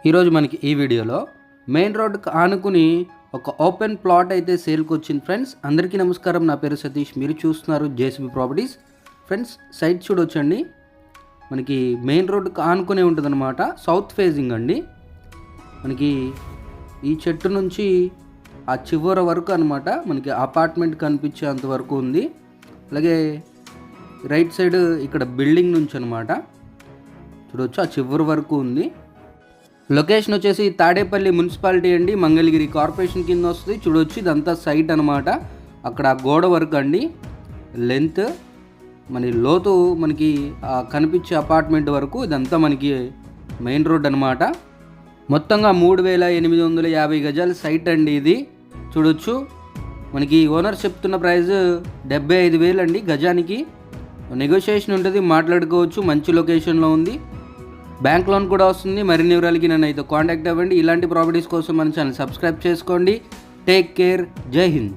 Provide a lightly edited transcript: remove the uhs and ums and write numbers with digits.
ఈరోజు మనకి ఈ వీడియోలో మెయిన్ రోడ్కి ఆనుకుని ఒక ఓపెన్ ప్లాట్ అయితే సేల్కి వచ్చింది ఫ్రెండ్స్. అందరికీ నమస్కారం, నా పేరు సతీష్, మీరు చూస్తున్నారు జేసీబీ ప్రాపర్టీస్. ఫ్రెండ్స్ సైట్ చూడొచ్చండి, మనకి మెయిన్ రోడ్కి ఆనుకునే ఉంటుందన్నమాట. సౌత్ ఫేజింగ్ అండి. మనకి ఈ చెట్టు నుంచి ఆ చివర వరకు అనమాట మనకి అపార్ట్మెంట్ కనిపించేంత వరకు ఉంది. అలాగే రైట్ సైడ్ ఇక్కడ బిల్డింగ్ నుంచి అనమాట చూడవచ్చు, ఆ చివరి వరకు ఉంది. లొకేషన్ వచ్చేసి తాడేపల్లి మున్సిపాలిటీ అండి, మంగళగిరి కార్పొరేషన్ కింద వస్తుంది. చూడవచ్చు ఇదంతా సైట్ అనమాట. అక్కడ గోడ వరకు అండి లెంత్, మన లోతు మనకి కనిపించే అపార్ట్మెంట్ వరకు ఇదంతా మనకి మెయిన్ రోడ్ అనమాట. మొత్తంగా 3850 గజాల సైట్ అండి ఇది. చూడొచ్చు మనకి ఓనర్ చెప్తున్న ప్రైస్ 75,000 అండి గజానికి. నెగోషియేషన్ ఉంటుంది, మాట్లాడుకోవచ్చు. మంచి లొకేషన్లో ఉంది, బ్యాంక్ లోన్ కూడా వస్తుంది. మరిన్ని వివరాలకి నన్ను అయితే కాంటాక్ట్ అవ్వండి. ఇలాంటి ప్రాపర్టీస్ కోసం మన ఛానల్ సబ్స్క్రైబ్ చేసుకోండి. టేక్ కేర్, జై హింద్.